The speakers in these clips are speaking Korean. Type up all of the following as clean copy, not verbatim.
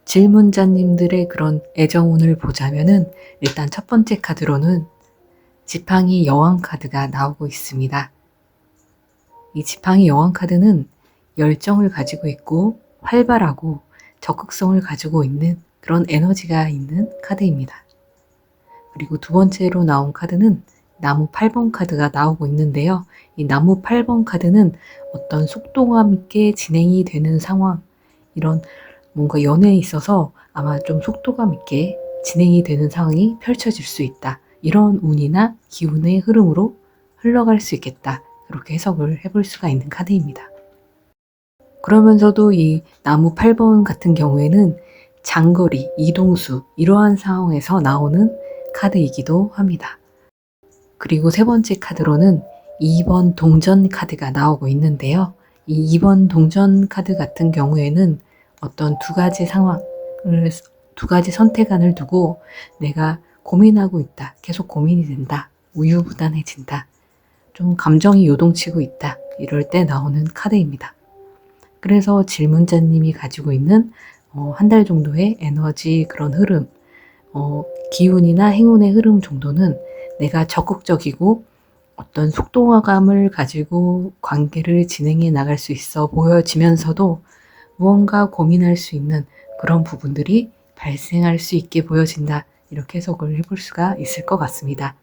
질문자님들의 그런 애정운을 보자면은 일단 첫 번째 카드로는 지팡이 여왕 카드가 나오고 있습니다. 이 지팡이 여왕 카드는 열정을 가지고 있고 활발하고 적극성을 가지고 있는 그런 에너지가 있는 카드입니다. 그리고 두 번째로 나온 카드는 나무 8번 카드가 나오고 있는데요. 이 나무 8번 카드는 어떤 속도감 있게 진행이 되는 상황, 이런 뭔가 연애에 있어서 아마 좀 속도감 있게 진행이 되는 상황이 펼쳐질 수 있다. 이런 운이나 기운의 흐름으로 흘러갈 수 있겠다. 그렇게 해석을 해볼 수가 있는 카드입니다. 그러면서도 이 나무 8번 같은 경우에는 장거리, 이동수 이러한 상황에서 나오는 카드이기도 합니다. 그리고 세 번째 카드로는 2번 동전 카드가 나오고 있는데요. 이 2번 동전 카드 같은 경우에는 어떤 두 가지 상황을, 두 가지 선택안을 두고 내가 고민하고 있다. 계속 고민이 된다. 우유부단해진다. 좀 감정이 요동치고 있다. 이럴 때 나오는 카드입니다. 그래서 질문자님이 가지고 있는 한 달 정도의 에너지 그런 흐름, 기운이나 행운의 흐름 정도는 내가 적극적이고 어떤 속도감을 가지고 관계를 진행해 나갈 수 있어 보여지면서도 무언가 고민할 수 있는 그런 부분들이 발생할 수 있게 보여진다. 이렇게 해석을 해볼 수가 있을 것 같습니다.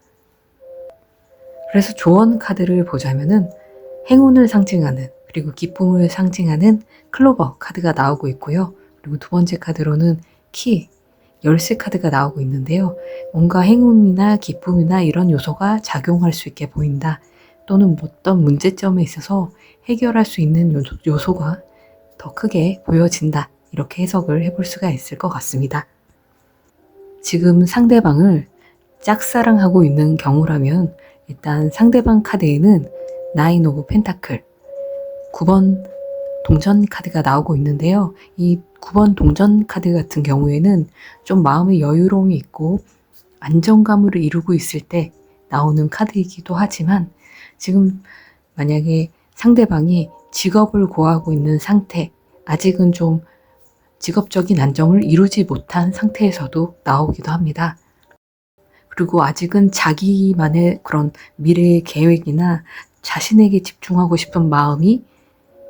그래서 조언 카드를 보자면은 행운을 상징하는 그리고 기쁨을 상징하는 클로버 카드가 나오고 있고요. 그리고 두 번째 카드로는 키, 열쇠 카드가 나오고 있는데요. 뭔가 행운이나 기쁨이나 이런 요소가 작용할 수 있게 보인다. 또는 어떤 문제점에 있어서 해결할 수 있는 요소가 더 크게 보여진다. 이렇게 해석을 해볼 수가 있을 것 같습니다. 지금 상대방을 짝사랑하고 있는 경우라면 일단 상대방 카드에는 나인 오브 펜타클 9번 동전 카드가 나오고 있는데요. 이 9번 동전 카드 같은 경우에는 좀 마음의 여유로움이 있고 안정감을 이루고 있을 때 나오는 카드이기도 하지만 지금 만약에 상대방이 직업을 구하고 있는 상태, 아직은 좀 직업적인 안정을 이루지 못한 상태에서도 나오기도 합니다. 그리고 아직은 자기만의 그런 미래의 계획이나 자신에게 집중하고 싶은 마음이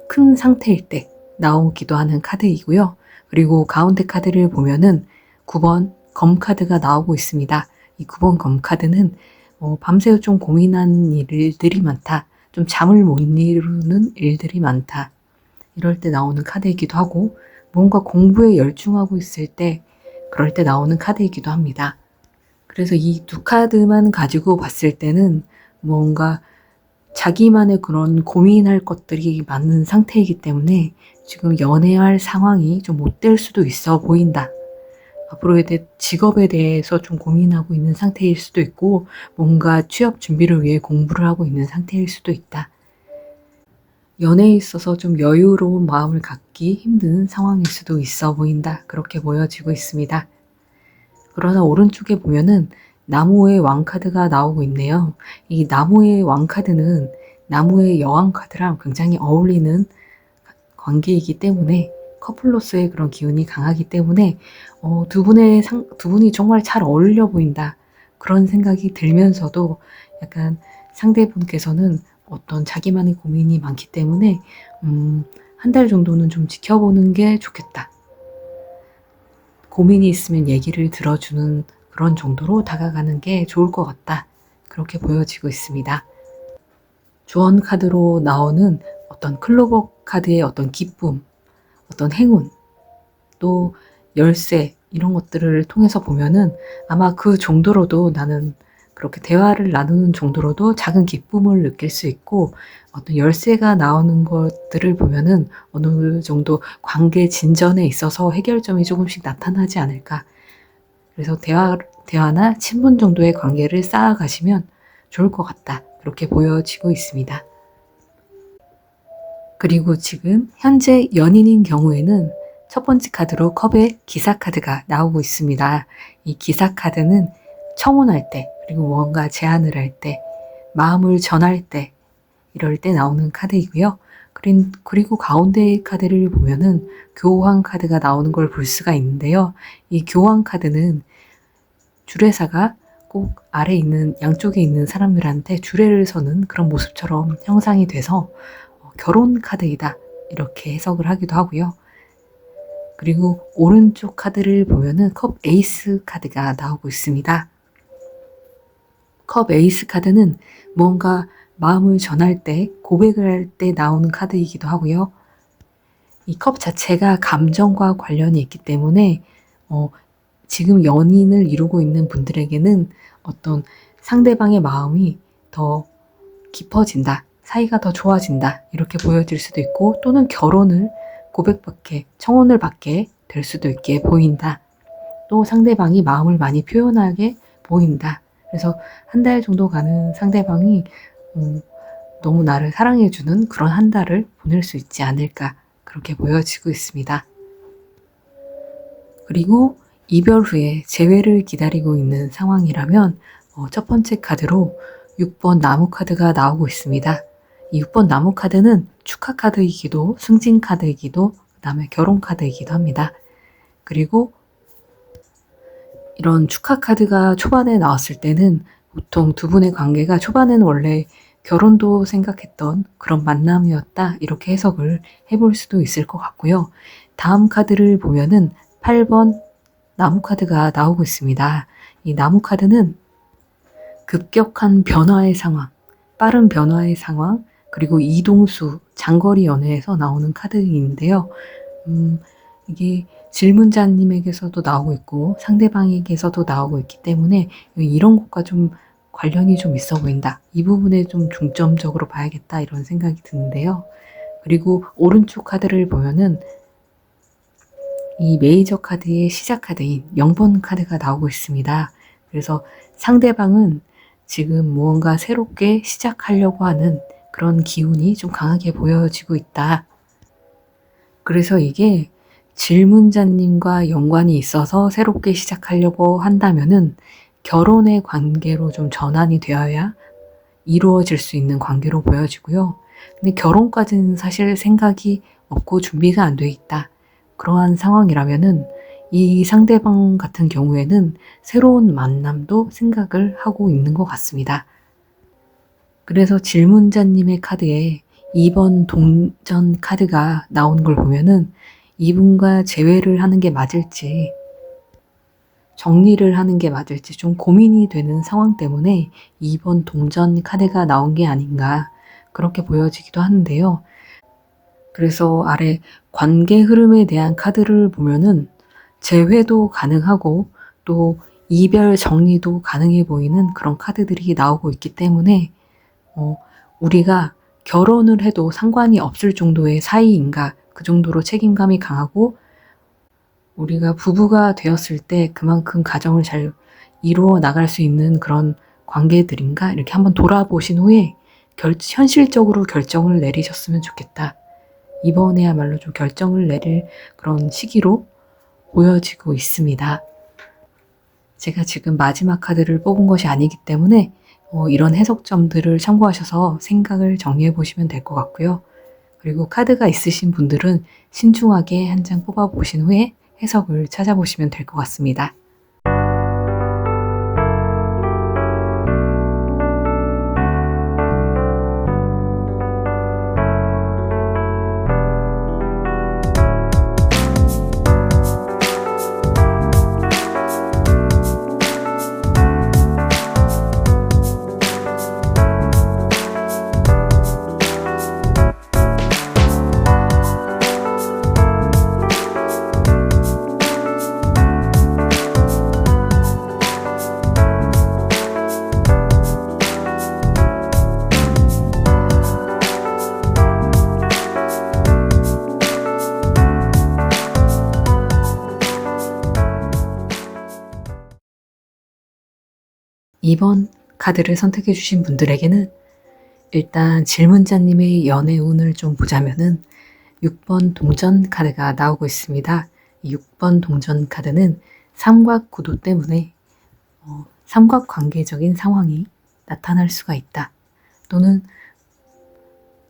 큰 상태일 때 나오기도 하는 카드이고요. 그리고 가운데 카드를 보면은 9번 검 카드가 나오고 있습니다. 이 9번 검 카드는 밤새 좀 고민한 일들이 많다. 좀 잠을 못 이루는 일들이 많다. 이럴 때 나오는 카드이기도 하고 뭔가 공부에 열중하고 있을 때 그럴 때 나오는 카드이기도 합니다. 그래서 이 두 카드만 가지고 봤을 때는 뭔가 자기만의 그런 고민할 것들이 많은 상태이기 때문에 지금 연애할 상황이 좀 못 될 수도 있어 보인다. 앞으로의 직업에 대해서 좀 고민하고 있는 상태일 수도 있고 뭔가 취업 준비를 위해 공부를 하고 있는 상태일 수도 있다. 연애에 있어서 좀 여유로운 마음을 갖기 힘든 상황일 수도 있어 보인다. 그렇게 보여지고 있습니다. 그러나 오른쪽에 보면은 나무의 왕카드가 나오고 있네요. 이 나무의 왕카드는 나무의 여왕 카드랑 굉장히 어울리는 관계이기 때문에 커플로서의 그런 기운이 강하기 때문에 두 분이 정말 잘 어울려 보인다. 그런 생각이 들면서도 약간 상대분께서는 어떤 자기만의 고민이 많기 때문에 한 달 정도는 좀 지켜보는 게 좋겠다. 고민이 있으면 얘기를 들어주는 그런 정도로 다가가는 게 좋을 것 같다. 그렇게 보여지고 있습니다. 조언 카드로 나오는 어떤 클로버 카드의 어떤 기쁨, 어떤 행운, 또 열쇠 이런 것들을 통해서 보면은 아마 그 정도로도 나는 그렇게 대화를 나누는 정도로도 작은 기쁨을 느낄 수 있고 어떤 열쇠가 나오는 것들을 보면은 어느 정도 관계 진전에 있어서 해결점이 조금씩 나타나지 않을까. 그래서 대화나 친분 정도의 관계를 쌓아가시면 좋을 것 같다. 그렇게 보여지고 있습니다. 그리고 지금 현재 연인인 경우에는 첫 번째 카드로 컵의 기사 카드가 나오고 있습니다. 이 기사 카드는 청혼할 때, 그리고 무언가 제안을 할 때, 마음을 전할 때, 이럴 때 나오는 카드이고요. 그리고 가운데 카드를 보면은 교황 카드가 나오는 걸 볼 수가 있는데요. 이 교황 카드는 주례사가 꼭 아래 있는 양쪽에 있는 사람들한테 주례를 서는 그런 모습처럼 형상이 돼서 결혼 카드이다 이렇게 해석을 하기도 하고요. 그리고 오른쪽 카드를 보면은 컵 에이스 카드가 나오고 있습니다. 컵 에이스 카드는 무언가 마음을 전할 때, 고백을 할 때 나오는 카드이기도 하고요. 이 컵 자체가 감정과 관련이 있기 때문에 지금 연인을 이루고 있는 분들에게는 어떤 상대방의 마음이 더 깊어진다, 사이가 더 좋아진다 이렇게 보여질 수도 있고, 또는 결혼을 고백받게, 청혼을 받게 될 수도 있게 보인다. 또 상대방이 마음을 많이 표현하게 보인다. 그래서 한 달 정도 가는 상대방이 너무 나를 사랑해주는 그런 한 달을 보낼 수 있지 않을까 그렇게 보여지고 있습니다. 그리고 이별 후에 재회를 기다리고 있는 상황이라면 첫 번째 카드로 6번 나무 카드가 나오고 있습니다. 이 6번 나무 카드는 축하 카드이기도 승진 카드이기도 그다음에 결혼 카드이기도 합니다. 그리고 이런 축하 카드가 초반에 나왔을 때는 보통 두 분의 관계가 초반에는 원래 결혼도 생각했던 그런 만남이었다 이렇게 해석을 해볼 수도 있을 것 같고요. 다음 카드를 보면은 8번 나무 카드가 나오고 있습니다. 이 나무 카드는 급격한 변화의 상황, 빠른 변화의 상황, 그리고 이동수, 장거리 연애에서 나오는 카드인데요. 이게 질문자님에게서도 나오고 있고 상대방에게서도 나오고 있기 때문에 이런 것과 좀 관련이 좀 있어 보인다. 이 부분에 좀 중점적으로 봐야겠다 이런 생각이 드는데요. 그리고 오른쪽 카드를 보면은 이 메이저 카드의 시작 카드인 0번 카드가 나오고 있습니다. 그래서 상대방은 지금 무언가 새롭게 시작하려고 하는 그런 기운이 좀 강하게 보여지고 있다. 그래서 이게 질문자님과 연관이 있어서 새롭게 시작하려고 한다면은 결혼의 관계로 좀 전환이 되어야 이루어질 수 있는 관계로 보여지고요. 근데 결혼까지는 사실 생각이 없고 준비가 안 돼 있다. 그러한 상황이라면은 이 상대방 같은 경우에는 새로운 만남도 생각을 하고 있는 것 같습니다. 그래서 질문자님의 카드에 2번 동전 카드가 나오는 걸 보면은 이분과 재회를 하는 게 맞을지 정리를 하는 게 맞을지 좀 고민이 되는 상황 때문에 2번 동전 카드가 나온 게 아닌가 그렇게 보여지기도 하는데요. 그래서 아래 관계 흐름에 대한 카드를 보면은 재회도 가능하고 또 이별 정리도 가능해 보이는 그런 카드들이 나오고 있기 때문에 우리가 결혼을 해도 상관이 없을 정도의 사이인가 그 정도로 책임감이 강하고 우리가 부부가 되었을 때 그만큼 가정을 잘 이루어 나갈 수 있는 그런 관계들인가 이렇게 한번 돌아보신 후에 현실적으로 결정을 내리셨으면 좋겠다. 이번에야말로 좀 결정을 내릴 그런 시기로 보여지고 있습니다. 제가 지금 마지막 카드를 뽑은 것이 아니기 때문에 이런 해석점들을 참고하셔서 생각을 정리해 보시면 될 것 같고요. 그리고 카드가 있으신 분들은 신중하게 한 장 뽑아 보신 후에 해석을 찾아보시면 될 것 같습니다. 2번 카드를 선택해 주신 분들에게는 일단 질문자님의 연애 운을 좀 보자면은 6번 동전 카드가 나오고 있습니다. 이 6번 동전 카드는 삼각 구도 때문에 삼각관계적인 상황이 나타날 수가 있다. 또는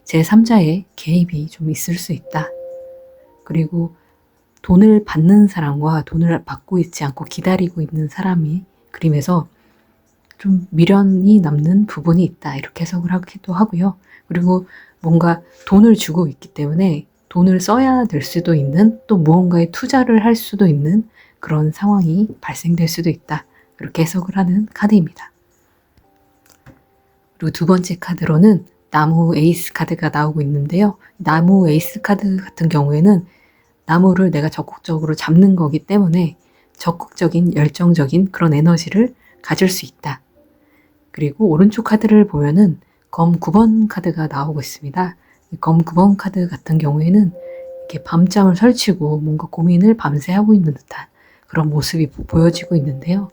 제3자의 개입이 좀 있을 수 있다. 그리고 돈을 받는 사람과 돈을 받고 있지 않고 기다리고 있는 사람이 그림에서 좀 미련이 남는 부분이 있다. 이렇게 해석을 하기도 하고요. 그리고 뭔가 돈을 주고 있기 때문에 돈을 써야 될 수도 있는, 또 무언가에 투자를 할 수도 있는 그런 상황이 발생될 수도 있다. 이렇게 해석을 하는 카드입니다. 그리고 두 번째 카드로는 나무 에이스 카드가 나오고 있는데요. 나무 에이스 카드 같은 경우에는 나무를 내가 적극적으로 잡는 거기 때문에 적극적인 열정적인 그런 에너지를 가질 수 있다. 그리고 오른쪽 카드를 보면은 검 9번 카드가 나오고 있습니다. 검 9번 카드 같은 경우에는 이렇게 밤잠을 설치고 뭔가 고민을 밤새 하고 있는 듯한 그런 모습이 보여지고 있는데요.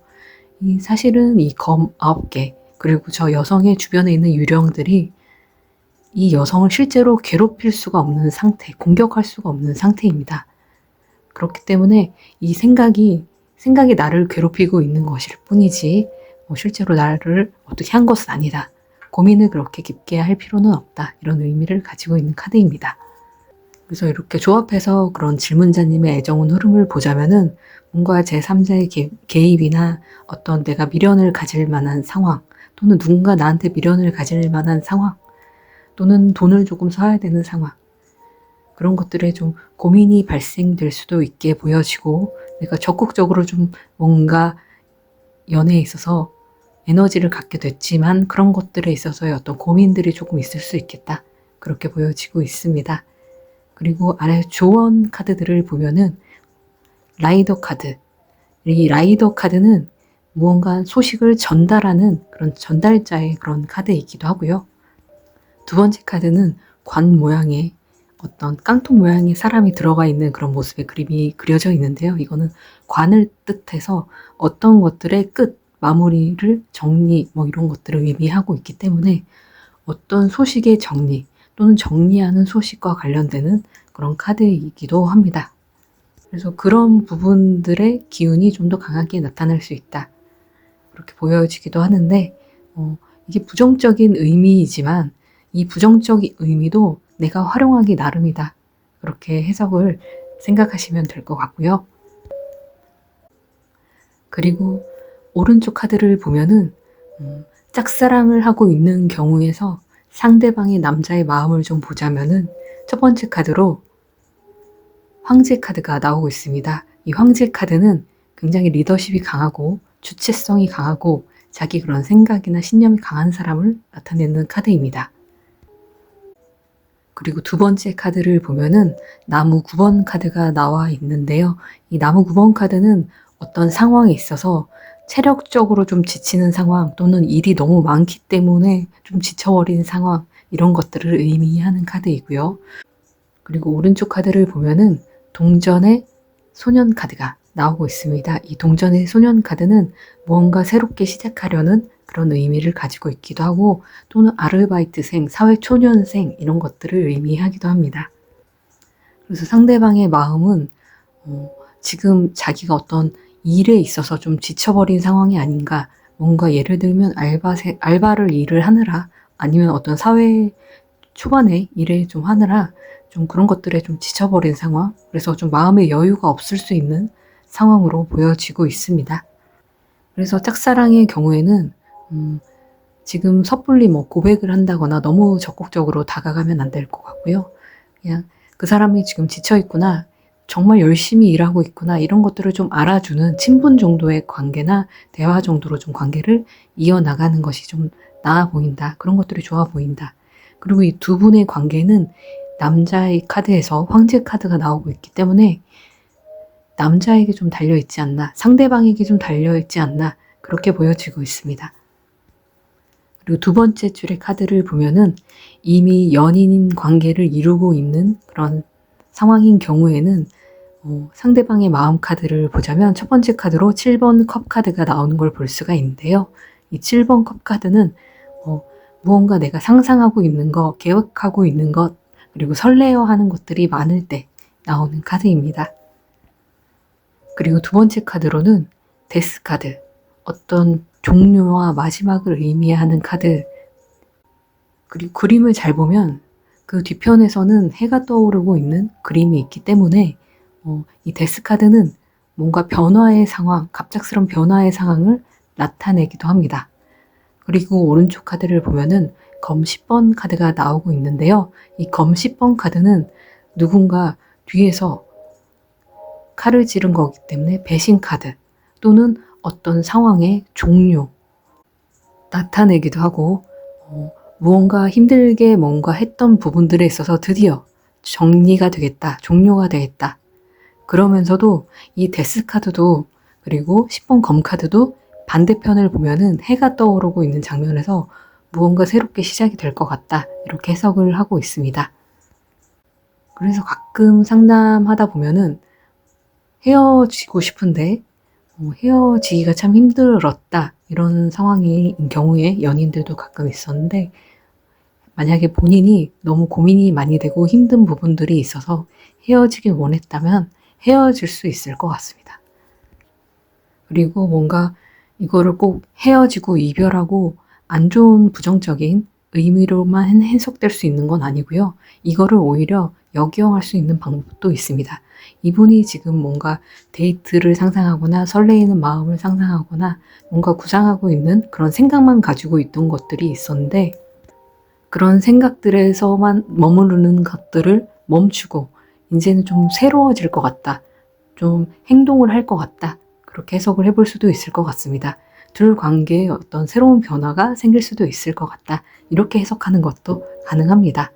사실은 이 검 9개, 그리고 저 여성의 주변에 있는 유령들이 이 여성을 실제로 괴롭힐 수가 없는 상태, 공격할 수가 없는 상태입니다. 그렇기 때문에 이 생각이 나를 괴롭히고 있는 것일 뿐이지 실제로 나를 어떻게 한 것은 아니다. 고민을 그렇게 깊게 할 필요는 없다. 이런 의미를 가지고 있는 카드입니다. 그래서 이렇게 조합해서 그런 질문자님의 애정운 흐름을 보자면은 뭔가 제3자의 개입이나 어떤 내가 미련을 가질 만한 상황, 또는 누군가 나한테 미련을 가질 만한 상황, 또는 돈을 조금 써야 되는 상황, 그런 것들에 좀 고민이 발생될 수도 있게 보여지고, 내가 적극적으로 좀 뭔가 연애에 있어서 에너지를 갖게 됐지만 그런 것들에 있어서의 어떤 고민들이 조금 있을 수 있겠다. 그렇게 보여지고 있습니다. 그리고 아래 조언 카드들을 보면은 라이더 카드. 이 라이더 카드는 무언가 소식을 전달하는 그런 전달자의 그런 카드이기도 하고요. 두 번째 카드는 관 모양의 어떤 깡통 모양의 사람이 들어가 있는 그런 모습의 그림이 그려져 있는데요. 이거는 관을 뜻해서 어떤 것들의 끝, 마무리를 정리, 이런 것들을 의미하고 있기 때문에 어떤 소식의 정리 또는 정리하는 소식과 관련되는 그런 카드이기도 합니다. 그래서 그런 부분들의 기운이 좀 더 강하게 나타날 수 있다. 그렇게 보여지기도 하는데, 이게 부정적인 의미이지만 이 부정적인 의미도 내가 활용하기 나름이다. 그렇게 해석을 생각하시면 될 것 같고요. 그리고 오른쪽 카드를 보면은 짝사랑을 하고 있는 경우에서 상대방의 남자의 마음을 좀 보자면은 첫 번째 카드로 황제 카드가 나오고 있습니다. 이 황제 카드는 굉장히 리더십이 강하고 주체성이 강하고 자기 그런 생각이나 신념이 강한 사람을 나타내는 카드입니다. 그리고 두 번째 카드를 보면은 나무 9번 카드가 나와 있는데요. 이 나무 9번 카드는 어떤 상황에 있어서 체력적으로 좀 지치는 상황, 또는 일이 너무 많기 때문에 좀 지쳐버린 상황, 이런 것들을 의미하는 카드이고요. 그리고 오른쪽 카드를 보면은 동전의 소년 카드가 나오고 있습니다. 이 동전의 소년 카드는 무언가 새롭게 시작하려는 그런 의미를 가지고 있기도 하고, 또는 아르바이트생, 사회초년생 이런 것들을 의미하기도 합니다. 그래서 상대방의 마음은 지금 자기가 어떤 일에 있어서 좀 지쳐버린 상황이 아닌가, 뭔가 예를 들면 알바를 일을 하느라, 아니면 어떤 사회 초반에 일을 좀 하느라 좀 그런 것들에 좀 지쳐버린 상황, 그래서 좀 마음의 여유가 없을 수 있는 상황으로 보여지고 있습니다. 그래서 짝사랑의 경우에는 지금 섣불리 고백을 한다거나 너무 적극적으로 다가가면 안 될 것 같고요. 그냥 그 사람이 지금 지쳐있구나, 정말 열심히 일하고 있구나, 이런 것들을 좀 알아주는 친분 정도의 관계나 대화 정도로 좀 관계를 이어나가는 것이 좀 나아 보인다. 그런 것들이 좋아 보인다. 그리고 이 두 분의 관계는 남자의 카드에서 황제 카드가 나오고 있기 때문에 남자에게 좀 달려있지 않나, 상대방에게 좀 달려있지 않나, 그렇게 보여지고 있습니다. 그리고 두 번째 줄의 카드를 보면은 이미 연인 관계를 이루고 있는 그런 상황인 경우에는 상대방의 마음 카드를 보자면 첫 번째 카드로 7번 컵 카드가 나오는 걸 볼 수가 있는데요. 이 7번 컵 카드는 무언가 내가 상상하고 있는 것, 계획하고 있는 것, 그리고 설레어하는 것들이 많을 때 나오는 카드입니다. 그리고 두 번째 카드로는 데스 카드, 어떤 종료와 마지막을 의미하는 카드. 그리고 그림을 잘 보면 그 뒤편에서는 해가 떠오르고 있는 그림이 있기 때문에 이 데스 카드는 뭔가 변화의 상황, 갑작스런 변화의 상황을 나타내기도 합니다. 그리고 오른쪽 카드를 보면은 검 10번 카드가 나오고 있는데요. 이 검 10번 카드는 누군가 뒤에서 칼을 찌른 거기 때문에 배신 카드 또는 어떤 상황의 종료 나타내기도 하고 무언가 힘들게 뭔가 했던 부분들에 있어서 드디어 정리가 되겠다, 종료가 되겠다. 그러면서도 이 데스 카드도 그리고 10번 검 카드도 반대편을 보면은 해가 떠오르고 있는 장면에서 무언가 새롭게 시작이 될 것 같다. 이렇게 해석을 하고 있습니다. 그래서 가끔 상담하다 보면은 헤어지고 싶은데 헤어지기가 참 힘들었다. 이런 상황인 경우에 연인들도 가끔 있었는데 만약에 본인이 너무 고민이 많이 되고 힘든 부분들이 있어서 헤어지길 원했다면 헤어질 수 있을 것 같습니다. 그리고 뭔가 이거를 꼭 헤어지고 이별하고 안 좋은 부정적인 의미로만 해석될 수 있는 건 아니고요. 이거를 오히려 역이용할 수 있는 방법도 있습니다. 이분이 지금 뭔가 데이트를 상상하거나 설레이는 마음을 상상하거나 뭔가 구상하고 있는 그런 생각만 가지고 있던 것들이 있었는데 그런 생각들에서만 머무르는 것들을 멈추고 이제는 좀 새로워질 것 같다. 좀 행동을 할 것 같다. 그렇게 해석을 해볼 수도 있을 것 같습니다. 둘 관계에 어떤 새로운 변화가 생길 수도 있을 것 같다. 이렇게 해석하는 것도 가능합니다.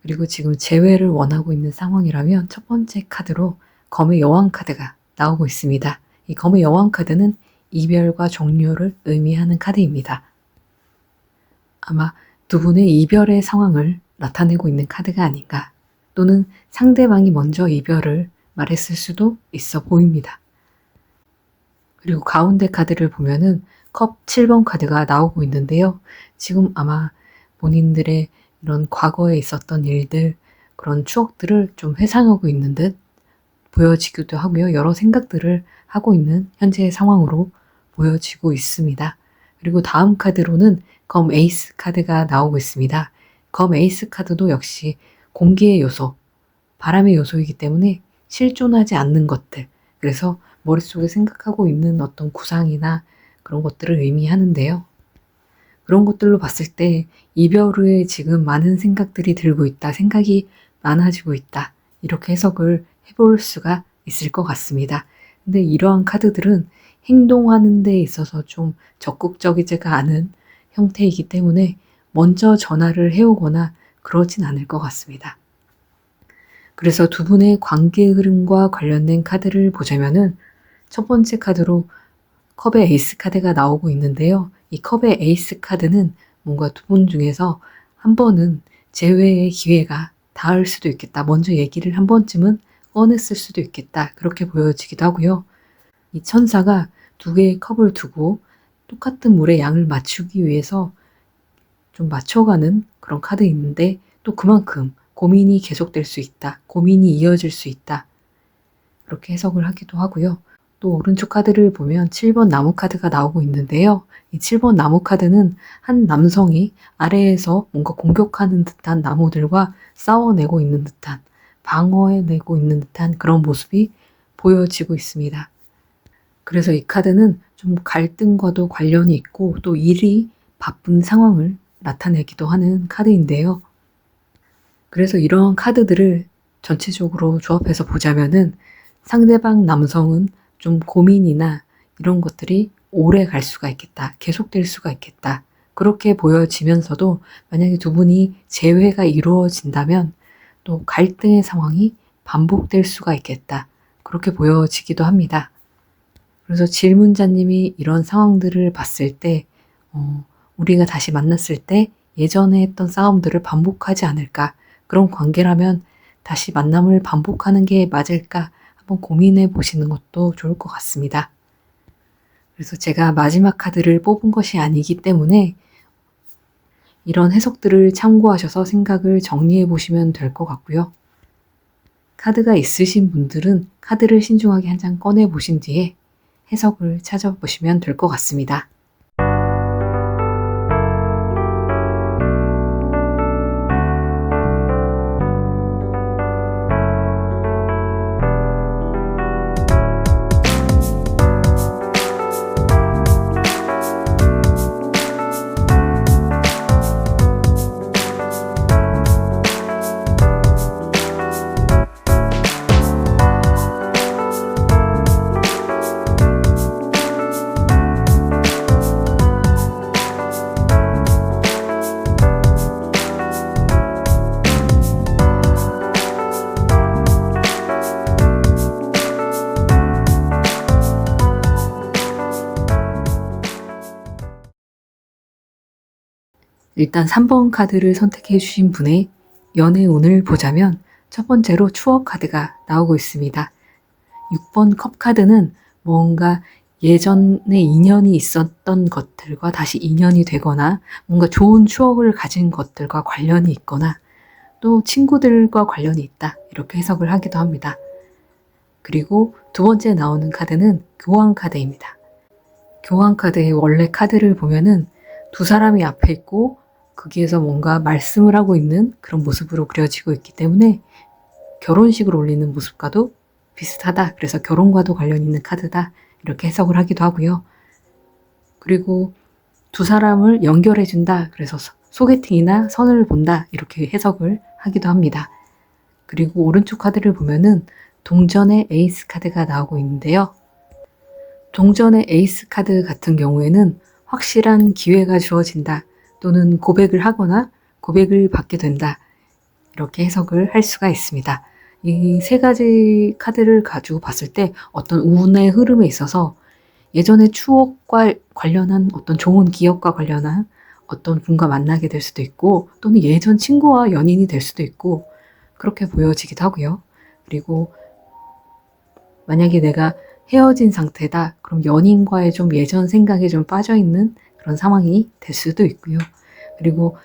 그리고 지금 재회를 원하고 있는 상황이라면 첫 번째 카드로 검의 여왕 카드가 나오고 있습니다. 이 검의 여왕 카드는 이별과 종료를 의미하는 카드입니다. 아마 두 분의 이별의 상황을 나타내고 있는 카드가 아닌가, 또는 상대방이 먼저 이별을 말했을 수도 있어 보입니다. 그리고 가운데 카드를 보면은 컵 7번 카드가 나오고 있는데요. 지금 아마 본인들의 이런 과거에 있었던 일들, 그런 추억들을 좀 회상하고 있는 듯 보여지기도 하고요. 여러 생각들을 하고 있는 현재의 상황으로 보여지고 있습니다. 그리고 다음 카드로는 검 에이스 카드가 나오고 있습니다. 검 에이스 카드도 역시 공기의 요소, 바람의 요소이기 때문에 실존하지 않는 것들, 그래서 머릿속에 생각하고 있는 어떤 구상이나 그런 것들을 의미하는데요. 그런 것들로 봤을 때 이별 후에 지금 많은 생각들이 들고 있다, 생각이 많아지고 있다, 이렇게 해석을 해볼 수가 있을 것 같습니다. 근데 이러한 카드들은 행동하는 데 있어서 좀 적극적이지가 않은 형태이기 때문에 먼저 전화를 해오거나 그러진 않을 것 같습니다. 그래서 두 분의 관계 흐름과 관련된 카드를 보자면은 첫 번째 카드로 컵의 에이스 카드가 나오고 있는데요. 이 컵의 에이스 카드는 뭔가 두 분 중에서 한 번은 재회의 기회가 닿을 수도 있겠다. 먼저 얘기를 한 번쯤은 꺼냈을 수도 있겠다. 그렇게 보여지기도 하고요. 이 천사가 두 개의 컵을 두고 똑같은 물의 양을 맞추기 위해서 좀 맞춰가는 그런 카드인데 또 그만큼 고민이 계속될 수 있다. 고민이 이어질 수 있다. 그렇게 해석을 하기도 하고요. 또 오른쪽 카드를 보면 7번 나무 카드가 나오고 있는데요. 이 7번 나무 카드는 한 남성이 아래에서 뭔가 공격하는 듯한 나무들과 싸워내고 있는 듯한, 방어해내고 있는 듯한 그런 모습이 보여지고 있습니다. 그래서 이 카드는 좀 갈등과도 관련이 있고 또 일이 바쁜 상황을 나타내기도 하는 카드인데요. 그래서 이러한 카드들을 전체적으로 조합해서 보자면은 상대방 남성은 좀 고민이나 이런 것들이 오래 갈 수가 있겠다. 계속될 수가 있겠다. 그렇게 보여지면서도 만약에 두 분이 재회가 이루어진다면 또 갈등의 상황이 반복될 수가 있겠다. 그렇게 보여지기도 합니다. 그래서 질문자님이 이런 상황들을 봤을 때 우리가 다시 만났을 때 예전에 했던 싸움들을 반복하지 않을까, 그런 관계라면 다시 만남을 반복하는 게 맞을까 한번 고민해 보시는 것도 좋을 것 같습니다. 그래서 제가 마지막 카드를 뽑은 것이 아니기 때문에 이런 해석들을 참고하셔서 생각을 정리해 보시면 될 것 같고요. 카드가 있으신 분들은 카드를 신중하게 한 장 꺼내 보신 뒤에 해석을 찾아보시면 될 것 같습니다. 일단 3번 카드를 선택해 주신 분의 연애 운을 보자면 첫 번째로 추억 카드가 나오고 있습니다. 6번 컵 카드는 뭔가 예전에 인연이 있었던 것들과 다시 인연이 되거나 뭔가 좋은 추억을 가진 것들과 관련이 있거나 또 친구들과 관련이 있다. 이렇게 해석을 하기도 합니다. 그리고 두 번째 나오는 카드는 교환 카드입니다. 교환 카드의 원래 카드를 보면은 두 사람이 앞에 있고 거기에서 뭔가 말씀을 하고 있는 그런 모습으로 그려지고 있기 때문에 결혼식을 올리는 모습과도 비슷하다. 그래서 결혼과도 관련 있는 카드다. 이렇게 해석을 하기도 하고요. 그리고 두 사람을 연결해준다. 그래서 소개팅이나 선을 본다. 이렇게 해석을 하기도 합니다. 그리고 오른쪽 카드를 보면은 동전의 에이스 카드가 나오고 있는데요. 동전의 에이스 카드 같은 경우에는 확실한 기회가 주어진다. 또는 고백을 하거나 고백을 받게 된다. 이렇게 해석을 할 수가 있습니다. 이 세 가지 카드를 가지고 봤을 때 어떤 운의 흐름에 있어서 예전의 추억과 관련한 어떤 좋은 기억과 관련한 어떤 분과 만나게 될 수도 있고 또는 예전 친구와 연인이 될 수도 있고 그렇게 보여지기도 하고요. 그리고 만약에 내가 헤어진 상태다. 그럼 연인과의 좀 예전 생각에 좀 빠져있는 그런 상황이 될 수도 있고요. 그리고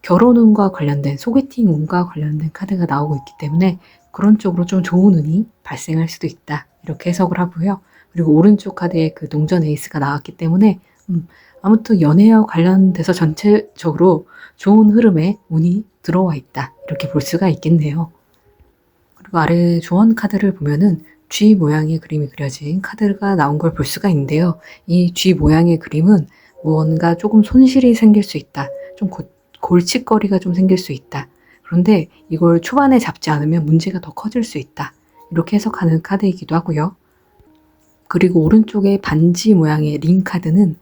결혼운과 관련된 소개팅 운과 관련된 카드가 나오고 있기 때문에 그런 쪽으로 좀 좋은 운이 발생할 수도 있다. 이렇게 해석을 하고요. 그리고 오른쪽 카드에 그 동전 에이스가 나왔기 때문에 아무튼 연애와 관련돼서 전체적으로 좋은 흐름에 운이 들어와 있다. 이렇게 볼 수가 있겠네요. 그리고 아래 조언 카드를 보면은 G 모양의 그림이 그려진 카드가 나온 걸 볼 수가 있는데요. 이 G 모양의 그림은 무언가 조금 손실이 생길 수 있다. 좀 골칫거리가 좀 생길 수 있다. 그런데 이걸 초반에 잡지 않으면 문제가 더 커질 수 있다. 이렇게 해석하는 카드이기도 하고요. 그리고 오른쪽에 반지 모양의 링 카드는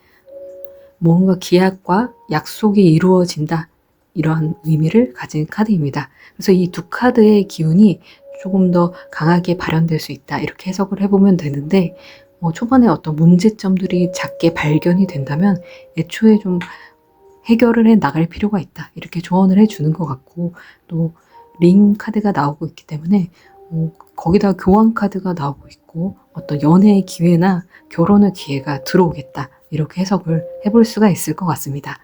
뭔가 기약과 약속이 이루어진다. 이러한 의미를 가진 카드입니다. 그래서 이 두 카드의 기운이 조금 더 강하게 발현될 수 있다. 이렇게 해석을 해보면 되는데 초반에 어떤 문제점들이 작게 발견이 된다면 애초에 좀 해결을 해 나갈 필요가 있다. 이렇게 조언을 해주는 것 같고 또 링 카드가 나오고 있기 때문에 거기다 교환 카드가 나오고 있고 어떤 연애의 기회나 결혼의 기회가 들어오겠다. 이렇게 해석을 해볼 수가 있을 것 같습니다.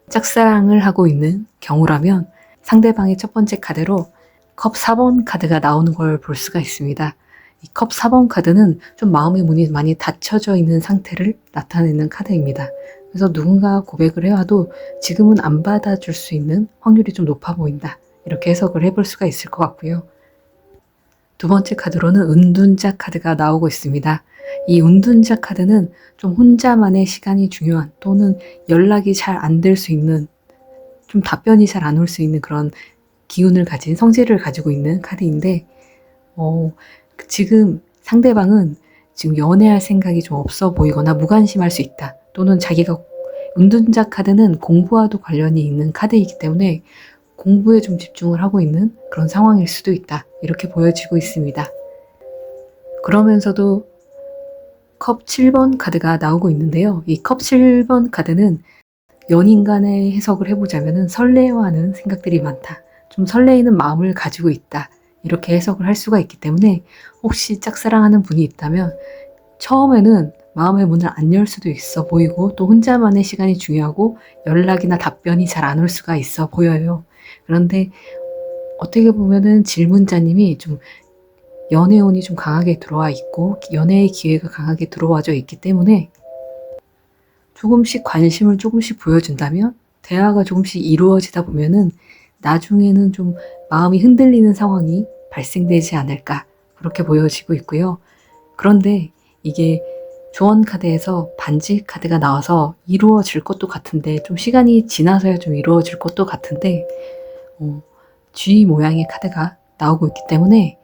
짝사랑을 하고 있는 경우라면 상대방의 첫 번째 카드로 컵 4번 카드가 나오는 걸 볼 수가 있습니다. 이 컵 4번 카드는 좀 마음의 문이 많이 닫혀져 있는 상태를 나타내는 카드입니다. 그래서 누군가 고백을 해와도 지금은 안 받아줄 수 있는 확률이 좀 높아 보인다. 이렇게 해석을 해볼 수가 있을 것 같고요. 두 번째 카드로는 은둔자 카드가 나오고 있습니다. 이 은둔자 카드는 좀 혼자만의 시간이 중요한 또는 연락이 잘 안 될 수 있는 좀 답변이 잘 안 올 수 있는 그런 기운을 가진 성질을 가지고 있는 카드인데 지금 상대방은 지금 연애할 생각이 좀 없어 보이거나 무관심할 수 있다. 또는 자기가 은둔자 카드는 공부와도 관련이 있는 카드이기 때문에 공부에 좀 집중을 하고 있는 그런 상황일 수도 있다. 이렇게 보여지고 있습니다. 그러면서도 컵 7번 카드가 나오고 있는데요. 이 컵 7번 카드는 연인 간의 해석을 해보자면 설레어하는 생각들이 많다. 좀 설레이는 마음을 가지고 있다. 이렇게 해석을 할 수가 있기 때문에 혹시 짝사랑하는 분이 있다면 처음에는 마음의 문을 안 열 수도 있어 보이고 또 혼자만의 시간이 중요하고 연락이나 답변이 잘 안 올 수가 있어 보여요. 그런데 어떻게 보면은 질문자님이 좀 연애운이 좀 강하게 들어와 있고 연애의 기회가 강하게 들어와져 있기 때문에 조금씩 관심을 조금씩 보여준다면 대화가 조금씩 이루어지다 보면은 나중에는 좀 마음이 흔들리는 상황이 발생되지 않을까 그렇게 보여지고 있고요. 그런데 이게 조언 카드에서 반지 카드가 나와서 이루어질 것도 같은데 좀 시간이 지나서야 좀 이루어질 것도 같은데 G 모양의 카드가 나오고 있기 때문에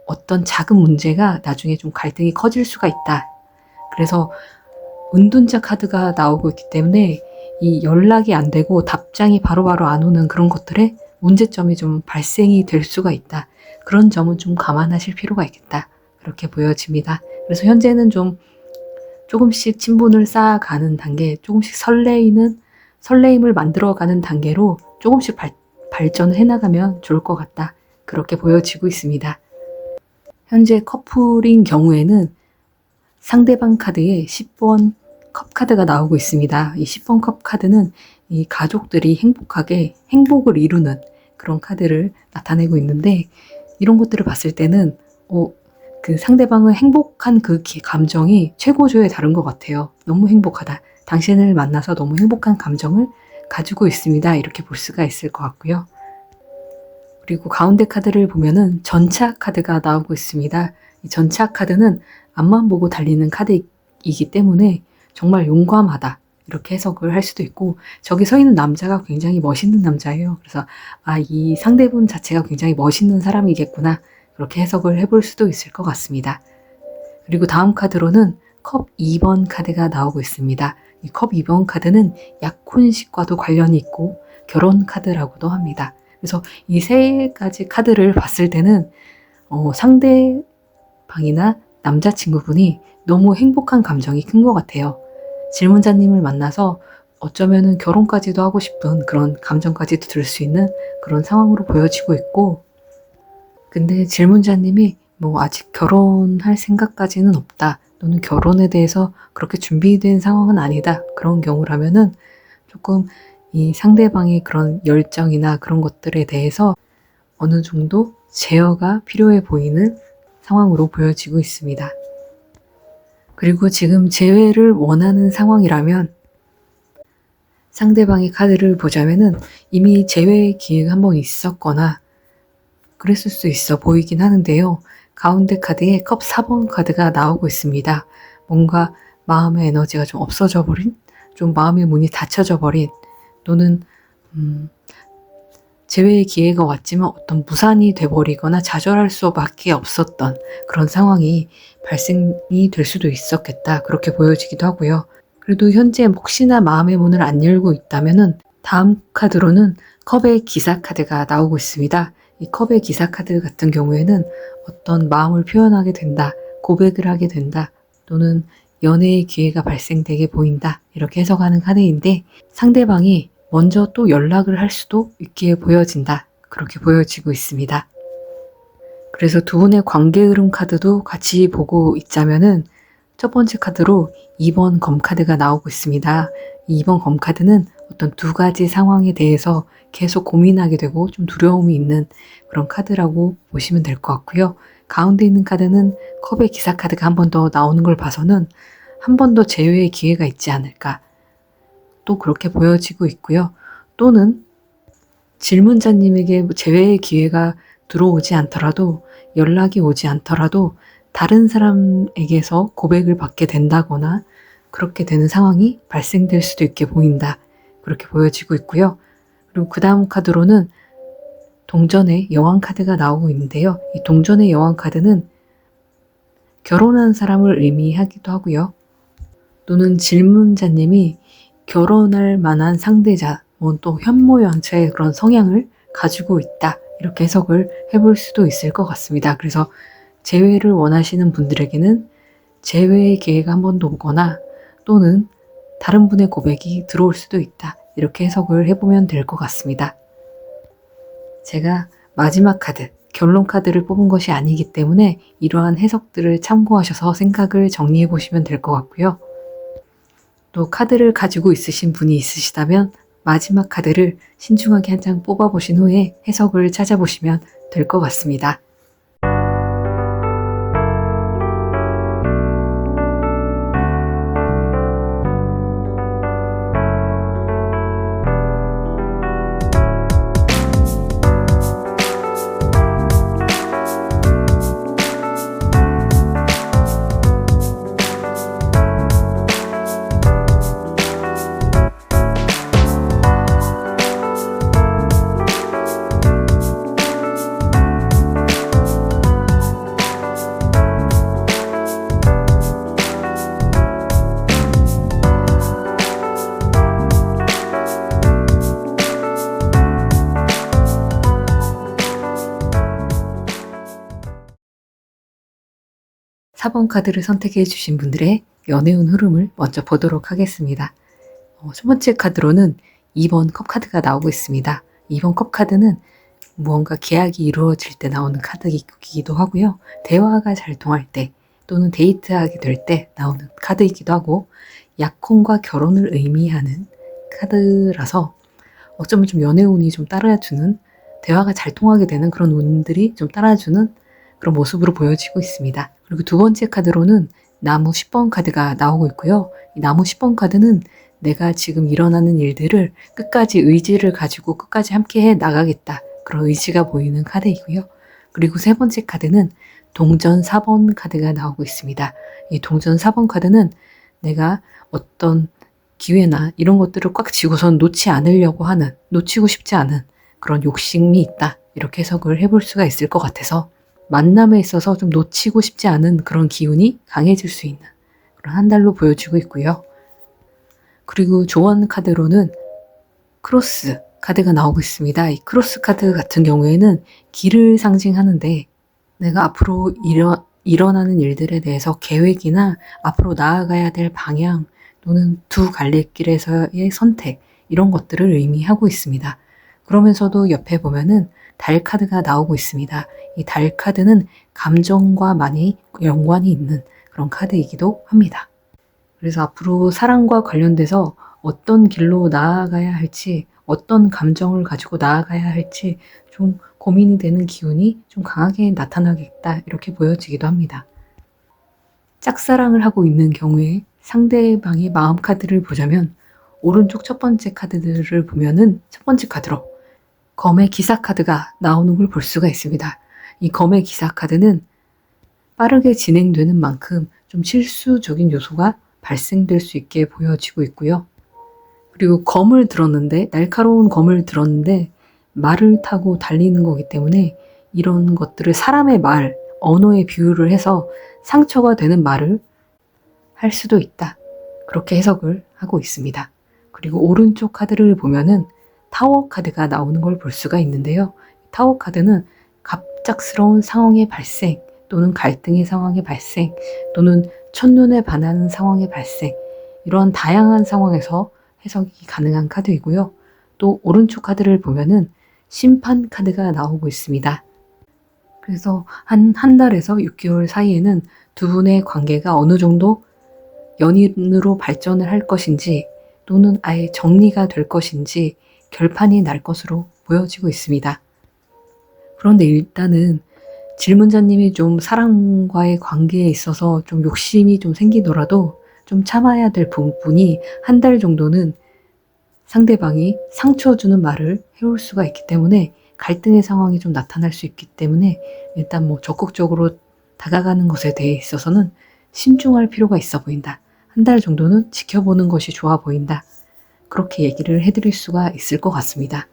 어떤 작은 문제가 나중에 좀 갈등이 커질 수가 있다. 그래서 은둔자 카드가 나오고 있기 때문에 이 연락이 안 되고 답장이 바로바로 안 오는 그런 것들에 문제점이 좀 발생이 될 수가 있다. 그런 점은 좀 감안하실 필요가 있겠다. 그렇게 보여집니다. 그래서 현재는 좀 조금씩 친분을 쌓아가는 단계, 조금씩 설레임을 만들어가는 단계로 조금씩 발전을 해나가면 좋을 것 같다. 그렇게 보여지고 있습니다. 현재 커플인 경우에는 상대방 카드에 10번 컵 카드가 나오고 있습니다. 이 10번 컵 카드는 이 가족들이 행복하게 행복을 이루는 그런 카드를 나타내고 있는데, 이런 것들을 봤을 때는 그 상대방의 행복한 그 감정이 최고조에 다른 것 같아요. 너무 행복하다. 당신을 만나서 너무 행복한 감정을 가지고 있습니다. 이렇게 볼 수가 있을 것 같고요. 그리고 가운데 카드를 보면은 전차 카드가 나오고 있습니다. 이 전차 카드는 앞만 보고 달리는 카드이기 때문에 정말 용감하다, 이렇게 해석을 할 수도 있고, 저기 서 있는 남자가 굉장히 멋있는 남자예요. 그래서 이 상대분 자체가 굉장히 멋있는 사람이겠구나, 그렇게 해석을 해볼 수도 있을 것 같습니다. 그리고 다음 카드로는 컵 2번 카드가 나오고 있습니다. 이 컵 2번 카드는 약혼식과도 관련이 있고 결혼 카드라고도 합니다. 그래서 이 세 가지 카드를 봤을 때는 상대방이나 남자친구분이 너무 행복한 감정이 큰 것 같아요. 질문자님을 만나서 어쩌면은 결혼까지도 하고 싶은 그런 감정까지도 들 수 있는 그런 상황으로 보여지고 있고, 근데 질문자님이 아직 결혼할 생각까지는 없다, 또는 결혼에 대해서 그렇게 준비된 상황은 아니다, 그런 경우라면은 조금 이 상대방의 그런 열정이나 그런 것들에 대해서 어느 정도 제어가 필요해 보이는 상황으로 보여지고 있습니다. 그리고 지금 재회를 원하는 상황이라면, 상대방의 카드를 보자면은 이미 재회의 기회가 한번 있었거나 그랬을 수 있어 보이긴 하는데요. 가운데 카드에 컵 4번 카드가 나오고 있습니다. 뭔가 마음의 에너지가 좀 없어져 버린, 좀 마음의 문이 닫혀져 버린, 또는 재회의 기회가 왔지만 어떤 무산이 돼버리거나 좌절할 수밖에 없었던 그런 상황이 발생이 될 수도 있었겠다, 그렇게 보여지기도 하고요. 그래도 현재 혹시나 마음의 문을 안 열고 있다면은 다음 카드로는 컵의 기사 카드가 나오고 있습니다. 이 컵의 기사 카드 같은 경우에는 어떤 마음을 표현하게 된다, 고백을 하게 된다, 또는 연애의 기회가 발생되게 보인다, 이렇게 해석하는 카드인데, 상대방이 먼저 또 연락을 할 수도 있게 보여진다, 그렇게 보여지고 있습니다. 그래서 두 분의 관계 흐름 카드도 같이 보고 있자면은 첫 번째 카드로 2번 검 카드가 나오고 있습니다. 이 2번 검 카드는 어떤 두 가지 상황에 대해서 계속 고민하게 되고 좀 두려움이 있는 그런 카드라고 보시면 될 것 같고요. 가운데 있는 카드는 컵의 기사 카드가 한 번 더 나오는 걸 봐서는 한 번 더 재회의 기회가 있지 않을까, 또 그렇게 보여지고 있고요. 또는 질문자님에게 재회의 기회가 들어오지 않더라도, 연락이 오지 않더라도 다른 사람에게서 고백을 받게 된다거나 그렇게 되는 상황이 발생될 수도 있게 보인다, 그렇게 보여지고 있고요. 그리고 그 다음 카드로는 동전의 여왕 카드가 나오고 있는데요. 이 동전의 여왕 카드는 결혼한 사람을 의미하기도 하고요. 또는 질문자님이 결혼할 만한 상대자, 또 현모양처의 그런 성향을 가지고 있다, 이렇게 해석을 해볼 수도 있을 것 같습니다. 그래서 재회를 원하시는 분들에게는 재회의 기회가 한 번 더 오거나, 또는 다른 분의 고백이 들어올 수도 있다, 이렇게 해석을 해보면 될 것 같습니다. 제가 마지막 카드, 결론 카드를 뽑은 것이 아니기 때문에 이러한 해석들을 참고하셔서 생각을 정리해 보시면 될 것 같고요. 또 카드를 가지고 있으신 분이 있으시다면 마지막 카드를 신중하게 한 장 뽑아보신 후에 해석을 찾아보시면 될 것 같습니다. 4번 카드를 선택해 주신 분들의 연애운 흐름을 먼저 보도록 하겠습니다. 첫 번째 카드로는 2번 컵 카드가 나오고 있습니다. 2번 컵 카드는 무언가 계약이 이루어질 때 나오는 카드이기도 하고요. 대화가 잘 통할 때 또는 데이트하게 될 때 나오는 카드이기도 하고 약혼과 결혼을 의미하는 카드라서 어쩌면 좀 연애운이 좀 따라주는, 대화가 잘 통하게 되는 그런 운들이 좀 따라주는 그런 모습으로 보여지고 있습니다. 그리고 두 번째 카드로는 나무 10번 카드가 나오고 있고요. 이 나무 10번 카드는 내가 지금 일어나는 일들을 끝까지 의지를 가지고 끝까지 함께 해 나가겠다, 그런 의지가 보이는 카드이고요. 그리고 세 번째 카드는 동전 4번 카드가 나오고 있습니다. 이 동전 4번 카드는 내가 어떤 기회나 이런 것들을 꽉 쥐고선 놓지 않으려고 하는, 놓치고 싶지 않은 그런 욕심이 있다, 이렇게 해석을 해볼 수가 있을 것 같아서 만남에 있어서 좀 놓치고 싶지 않은 그런 기운이 강해질 수 있는 그런 한 달로 보여지고 있고요. 그리고 조언 카드로는 크로스 카드가 나오고 있습니다. 이 크로스 카드 같은 경우에는 길을 상징하는데 내가 앞으로 일어나는 일들에 대해서 계획이나 앞으로 나아가야 될 방향 또는 두 갈래길에서의 선택, 이런 것들을 의미하고 있습니다. 그러면서도 옆에 보면은 달 카드가 나오고 있습니다. 이 달 카드는 감정과 많이 연관이 있는 그런 카드이기도 합니다. 그래서 앞으로 사랑과 관련돼서 어떤 길로 나아가야 할지, 어떤 감정을 가지고 나아가야 할지 좀 고민이 되는 기운이 좀 강하게 나타나겠다, 이렇게 보여지기도 합니다. 짝사랑을 하고 있는 경우에 상대방의 마음 카드를 보자면 오른쪽 첫 번째 카드들을 보면은 첫 번째 카드로 검의 기사 카드가 나오는 걸 볼 수가 있습니다. 이 검의 기사 카드는 빠르게 진행되는 만큼 좀 실수적인 요소가 발생될 수 있게 보여지고 있고요. 그리고 검을 들었는데, 날카로운 검을 들었는데 말을 타고 달리는 거기 때문에 이런 것들을 사람의 말, 언어에 비유를 해서 상처가 되는 말을 할 수도 있다, 그렇게 해석을 하고 있습니다. 그리고 오른쪽 카드를 보면은 타워 카드가 나오는 걸 볼 수가 있는데요. 타워 카드는 갑작스러운 상황의 발생 또는 갈등의 상황의 발생 또는 첫눈에 반하는 상황의 발생, 이런 다양한 상황에서 해석이 가능한 카드이고요. 또 오른쪽 카드를 보면은 심판 카드가 나오고 있습니다. 그래서 한 달에서 6개월 사이에는 두 분의 관계가 어느 정도 연인으로 발전을 할 것인지 또는 아예 정리가 될 것인지 결판이 날 것으로 보여지고 있습니다. 그런데 일단은 질문자님이 좀 사랑과의 관계에 있어서 좀 욕심이 좀 생기더라도 좀 참아야 될 부분이 한 달 정도는 상대방이 상처 주는 말을 해올 수가 있기 때문에 갈등의 상황이 좀 나타날 수 있기 때문에 일단 적극적으로 다가가는 것에 대해 있어서는 신중할 필요가 있어 보인다. 한 달 정도는 지켜보는 것이 좋아 보인다. 그렇게 얘기를 해드릴 수가 있을 것 같습니다.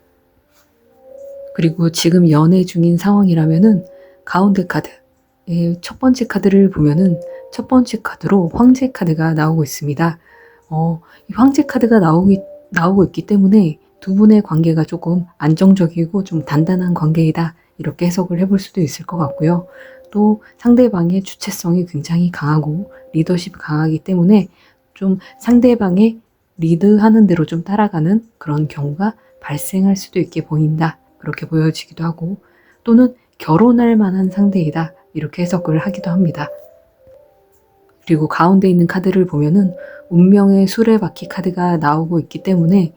그리고 지금 연애 중인 상황이라면은 가운데 카드, 첫 번째 카드를 보면은 첫 번째 카드로 황제 카드가 나오고 있습니다. 이 황제 카드가 나오고 있기 때문에 두 분의 관계가 조금 안정적이고 좀 단단한 관계이다, 이렇게 해석을 해볼 수도 있을 것 같고요. 또 상대방의 주체성이 굉장히 강하고 리더십 강하기 때문에 좀 상대방의 리드하는 대로 좀 따라가는 그런 경우가 발생할 수도 있게 보인다, 그렇게 보여지기도 하고, 또는 결혼할 만한 상대이다, 이렇게 해석을 하기도 합니다. 그리고 가운데 있는 카드를 보면은 운명의 수레바퀴 카드가 나오고 있기 때문에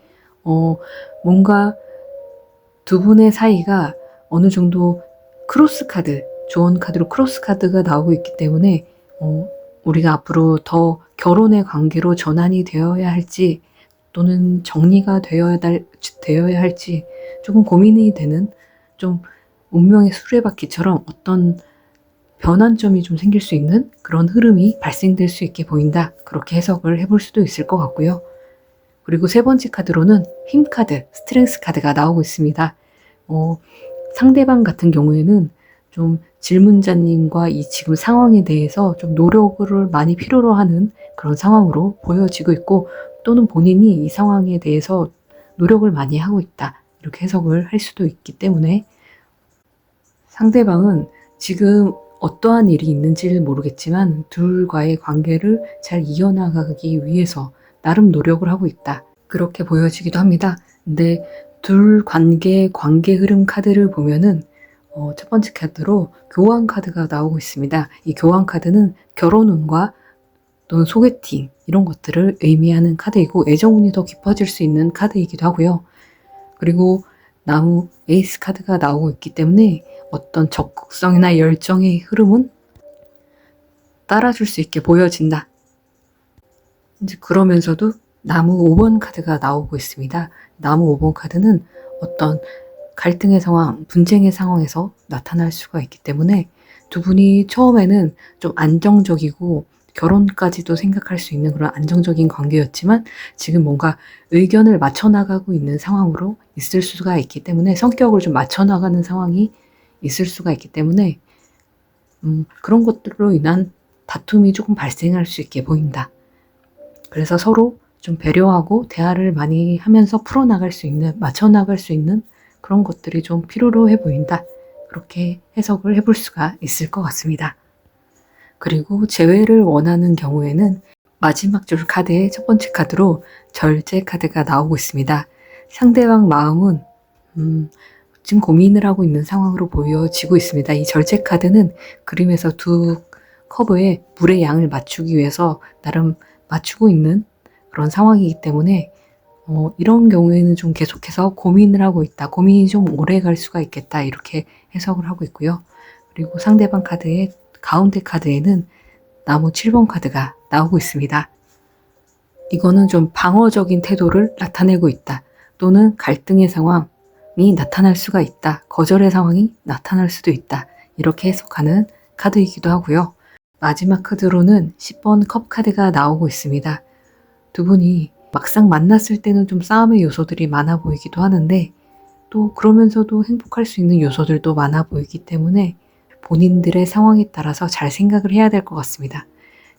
뭔가 두 분의 사이가 어느 정도 크로스 카드, 조언 카드로 크로스 카드가 나오고 있기 때문에 우리가 앞으로 더 결혼의 관계로 전환이 되어야 할지 또는 정리가 되어야 할지 조금 고민이 되는, 좀 운명의 수레바퀴처럼 어떤 변환점이 좀 생길 수 있는 그런 흐름이 발생될 수 있게 보인다, 그렇게 해석을 해볼 수도 있을 것 같고요. 그리고 세 번째 카드로는 힘 카드, 스트렝스 카드가 나오고 있습니다. 상대방 같은 경우에는 좀 질문자님과 이 지금 상황에 대해서 좀 노력을 많이 필요로 하는 그런 상황으로 보여지고 있고, 또는 본인이 이 상황에 대해서 노력을 많이 하고 있다, 이렇게 해석을 할 수도 있기 때문에 상대방은 지금 어떠한 일이 있는지를 모르겠지만 둘과의 관계를 잘 이어나가기 위해서 나름 노력을 하고 있다, 그렇게 보여지기도 합니다. 근데 둘 관계 흐름 카드를 보면은 첫 번째 카드로 교환 카드가 나오고 있습니다. 이 교환 카드는 결혼운과 또는 소개팅 이런 것들을 의미하는 카드이고 애정운이 더 깊어질 수 있는 카드이기도 하고요. 그리고 나무 에이스 카드가 나오고 있기 때문에 어떤 적극성이나 열정의 흐름은 따라줄 수 있게 보여진다. 이제 그러면서도 나무 5번 카드가 나오고 있습니다. 나무 5번 카드는 어떤 갈등의 상황, 분쟁의 상황에서 나타날 수가 있기 때문에 두 분이 처음에는 좀 안정적이고 결혼까지도 생각할 수 있는 그런 안정적인 관계였지만 지금 뭔가 의견을 맞춰나가고 있는 상황으로 있을 수가 있기 때문에 성격을 좀 맞춰나가는 상황이 있을 수가 있기 때문에 그런 것들로 인한 다툼이 조금 발생할 수 있게 보인다. 그래서 서로 좀 배려하고 대화를 많이 하면서 풀어나갈 수 있는, 맞춰나갈 수 있는 그런 것들이 좀 필요로 해 보인다. 그렇게 해석을 해볼 수가 있을 것 같습니다. 그리고 재회를 원하는 경우에는 마지막 줄 카드의 첫 번째 카드로 절제 카드가 나오고 있습니다. 상대방 마음은 지금 고민을 하고 있는 상황으로 보여지고 있습니다. 이 절제 카드는 그림에서 두 컵의 물의 양을 맞추기 위해서 나름 맞추고 있는 그런 상황이기 때문에 이런 경우에는 좀 계속해서 고민을 하고 있다. 고민이 좀 오래 갈 수가 있겠다. 이렇게 해석을 하고 있고요. 그리고 상대방 카드의 가운데 카드에는 나무 7번 카드가 나오고 있습니다. 이거는 좀 방어적인 태도를 나타내고 있다. 또는 갈등의 상황이 나타날 수가 있다. 거절의 상황이 나타날 수도 있다. 이렇게 해석하는 카드이기도 하고요. 마지막 카드로는 10번 컵 카드가 나오고 있습니다. 두 분이 막상 만났을 때는 좀 싸움의 요소들이 많아 보이기도 하는데 또 그러면서도 행복할 수 있는 요소들도 많아 보이기 때문에 본인들의 상황에 따라서 잘 생각을 해야 될 것 같습니다.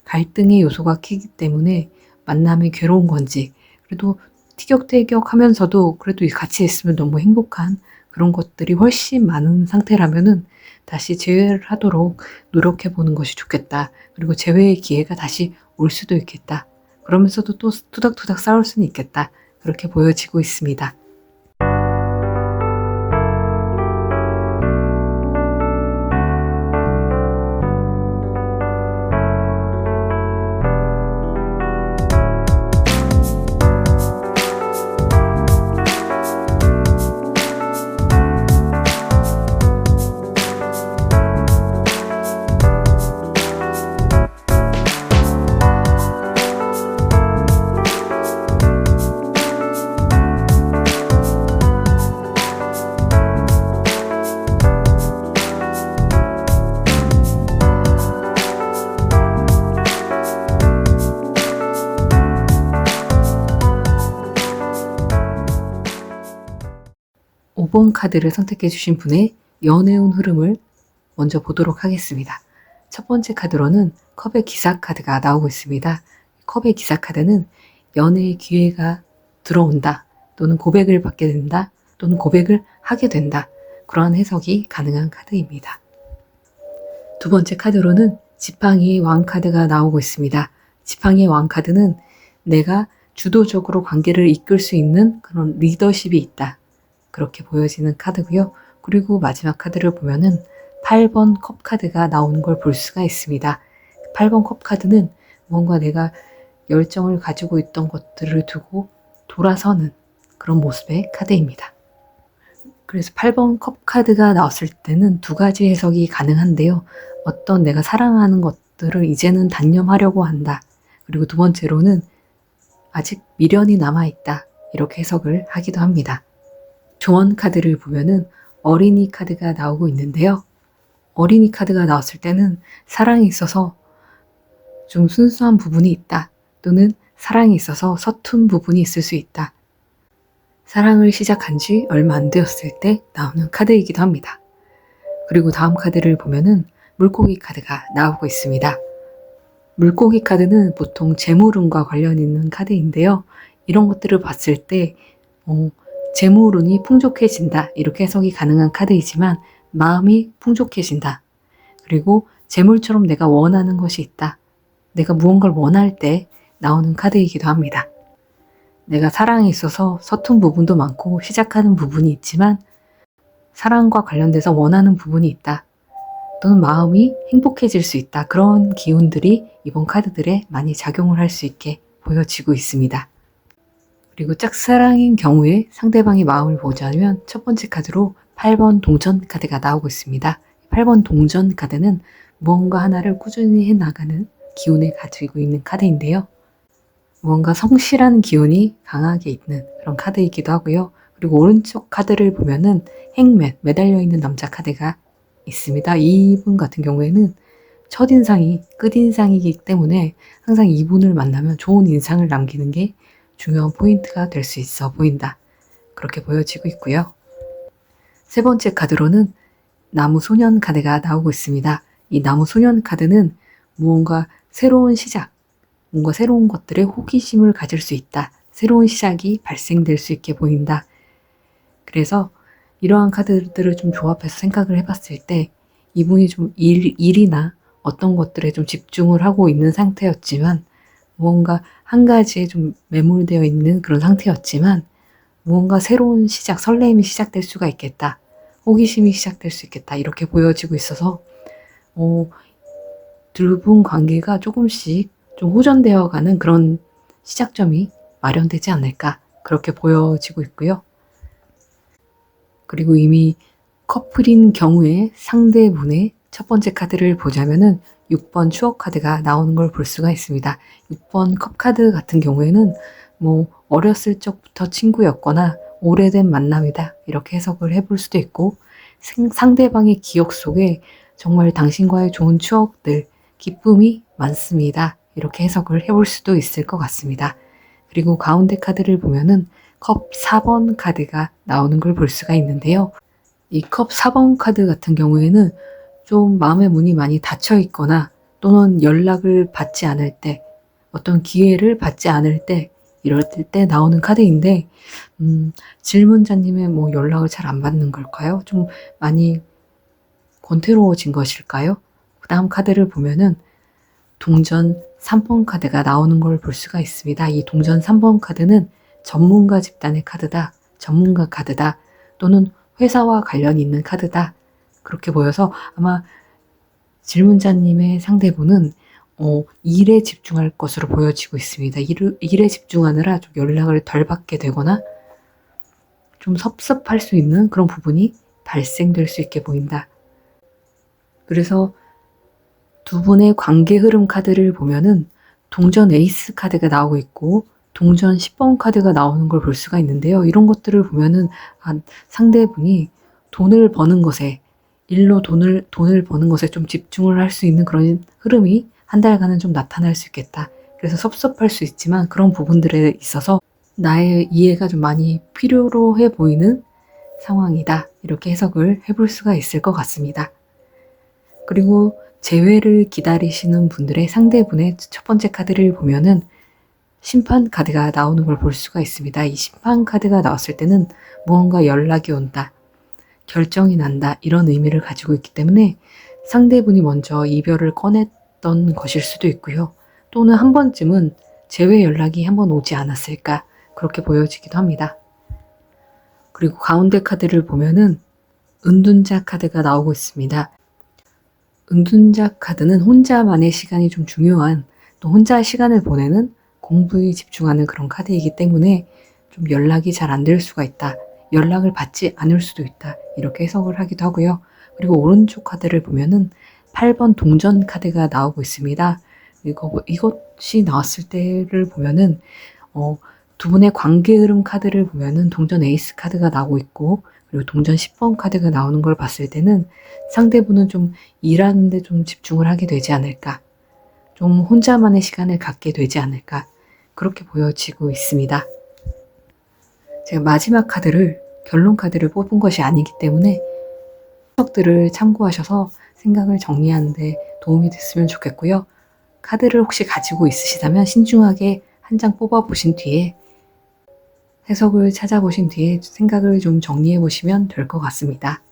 갈등의 요소가 크기 때문에 만남이 괴로운 건지 그래도 티격태격 하면서도 그래도 같이 있으면 너무 행복한 그런 것들이 훨씬 많은 상태라면은 다시 재회를 하도록 노력해 보는 것이 좋겠다. 그리고 재회의 기회가 다시 올 수도 있겠다. 그러면서도 또 투닥투닥 싸울 수는 있겠다. 그렇게 보여지고 있습니다. 5번 카드를 선택해 주신 분의 연애운 흐름을 먼저 보도록 하겠습니다. 첫 번째 카드로는 컵의 기사 카드가 나오고 있습니다. 컵의 기사 카드는 연애의 기회가 들어온다, 또는 고백을 받게 된다, 또는 고백을 하게 된다. 그러한 해석이 가능한 카드입니다. 두 번째 카드로는 지팡이의 왕 카드가 나오고 있습니다. 지팡이의 왕 카드는 내가 주도적으로 관계를 이끌 수 있는 그런 리더십이 있다. 그렇게 보여지는 카드고요. 그리고 마지막 카드를 보면은 8번 컵 카드가 나오는 걸 볼 수가 있습니다. 8번 컵 카드는 뭔가 내가 열정을 가지고 있던 것들을 두고 돌아서는 그런 모습의 카드입니다. 그래서 8번 컵 카드가 나왔을 때는 두 가지 해석이 가능한데요. 어떤 내가 사랑하는 것들을 이제는 단념하려고 한다. 그리고 두 번째로는 아직 미련이 남아있다. 이렇게 해석을 하기도 합니다. 조언 카드를 보면은 어린이 카드가 나오고 있는데요. 어린이 카드가 나왔을 때는 사랑에 있어서 좀 순수한 부분이 있다. 또는 사랑에 있어서 서툰 부분이 있을 수 있다. 사랑을 시작한 지 얼마 안 되었을 때 나오는 카드이기도 합니다. 그리고 다음 카드를 보면은 물고기 카드가 나오고 있습니다. 물고기 카드는 보통 재물운과 관련 있는 카드인데요. 이런 것들을 봤을 때 재물운이 풍족해진다. 이렇게 해석이 가능한 카드이지만 마음이 풍족해진다. 그리고 재물처럼 내가 원하는 것이 있다. 내가 무언가를 원할 때 나오는 카드이기도 합니다. 내가 사랑에 있어서 서툰 부분도 많고 시작하는 부분이 있지만 사랑과 관련돼서 원하는 부분이 있다. 또는 마음이 행복해질 수 있다. 그런 기운들이 이번 카드들에 많이 작용을 할 수 있게 보여지고 있습니다. 그리고 짝사랑인 경우에 상대방의 마음을 보자면 첫 번째 카드로 8번 동전 카드가 나오고 있습니다. 8번 동전 카드는 무언가 하나를 꾸준히 해나가는 기운을 가지고 있는 카드인데요. 무언가 성실한 기운이 강하게 있는 그런 카드이기도 하고요. 그리고 오른쪽 카드를 보면은 행맨, 매달려 있는 남자 카드가 있습니다. 이분 같은 경우에는 첫인상이 끝인상이기 때문에 항상 이분을 만나면 좋은 인상을 남기는 게 중요한 포인트가 될 수 있어 보인다. 그렇게 보여지고 있고요. 세 번째 카드로는 나무 소년 카드가 나오고 있습니다. 이 나무 소년 카드는 무언가 새로운 시작, 뭔가 새로운 것들에 호기심을 가질 수 있다. 새로운 시작이 발생될 수 있게 보인다. 그래서 이러한 카드들을 좀 조합해서 생각을 해봤을 때 이분이 좀 일이나 어떤 것들에 좀 집중을 하고 있는 상태였지만 무언가 한 가지에 좀 매몰되어 있는 그런 상태였지만 무언가 새로운 시작, 설레임이 시작될 수가 있겠다. 호기심이 시작될 수 있겠다. 이렇게 보여지고 있어서 두 분 관계가 조금씩 좀 호전되어 가는 그런 시작점이 마련되지 않을까 그렇게 보여지고 있고요. 그리고 이미 커플인 경우에 상대분의 첫 번째 카드를 보자면은 6번 추억 카드가 나오는 걸 볼 수가 있습니다. 6번 컵 카드 같은 경우에는 뭐 어렸을 적부터 친구였거나 오래된 만남이다 이렇게 해석을 해볼 수도 있고 상대방의 기억 속에 정말 당신과의 좋은 추억들, 기쁨이 많습니다. 이렇게 해석을 해볼 수도 있을 것 같습니다. 그리고 가운데 카드를 보면은 컵 4번 카드가 나오는 걸 볼 수가 있는데요. 이 컵 4번 카드 같은 경우에는 좀 마음의 문이 많이 닫혀 있거나 또는 연락을 받지 않을 때, 어떤 기회를 받지 않을 때, 이럴 때 나오는 카드인데, 질문자님의 뭐 연락을 잘 안 받는 걸까요? 좀 많이 권태로워진 것일까요? 그 다음 카드를 보면은 동전 3번 카드가 나오는 걸 볼 수가 있습니다. 이 동전 3번 카드는 전문가 집단의 카드다, 전문가 카드다, 또는 회사와 관련이 있는 카드다. 그렇게 보여서 아마 질문자님의 상대분은 일에 집중할 것으로 보여지고 있습니다. 일에 집중하느라 좀 연락을 덜 받게 되거나 좀 섭섭할 수 있는 그런 부분이 발생될 수 있게 보인다. 그래서 두 분의 관계 흐름 카드를 보면은 동전 에이스 카드가 나오고 있고 동전 10번 카드가 나오는 걸 볼 수가 있는데요. 이런 것들을 보면은 상대분이 돈을 버는 것에, 일로 돈을 버는 것에 좀 집중을 할 수 있는 그런 흐름이 한 달간은 좀 나타날 수 있겠다. 그래서 섭섭할 수 있지만 그런 부분들에 있어서 나의 이해가 좀 많이 필요로 해 보이는 상황이다. 이렇게 해석을 해볼 수가 있을 것 같습니다. 그리고 재회를 기다리시는 분들의 상대분의 첫 번째 카드를 보면은 심판 카드가 나오는 걸 볼 수가 있습니다. 이 심판 카드가 나왔을 때는 무언가 연락이 온다, 결정이 난다 이런 의미를 가지고 있기 때문에 상대분이 먼저 이별을 꺼냈던 것일 수도 있고요. 또는 한 번쯤은 재회 연락이 한번 오지 않았을까 그렇게 보여지기도 합니다. 그리고 가운데 카드를 보면은 은둔자 카드가 나오고 있습니다. 은둔자 카드는 혼자만의 시간이 좀 중요한, 또 혼자 시간을 보내는 공부에 집중하는 그런 카드이기 때문에 좀 연락이 잘 안 될 수가 있다. 연락을 받지 않을 수도 있다. 이렇게 해석을 하기도 하고요. 그리고 오른쪽 카드를 보면은 8번 동전 카드가 나오고 있습니다. 이것이 나왔을 때를 보면은 두 분의 관계 흐름 카드를 보면은 동전 에이스 카드가 나오고 있고 그리고 동전 10번 카드가 나오는 걸 봤을 때는 상대분은 좀 일하는데 좀 집중을 하게 되지 않을까, 좀 혼자만의 시간을 갖게 되지 않을까 그렇게 보여지고 있습니다. 제가 마지막 카드를, 결론 카드를 뽑은 것이 아니기 때문에 해석들을 참고하셔서 생각을 정리하는 데 도움이 됐으면 좋겠고요. 카드를 혹시 가지고 있으시다면 신중하게 한 장 뽑아보신 뒤에 해석을 찾아보신 뒤에 생각을 좀 정리해 보시면 될 것 같습니다.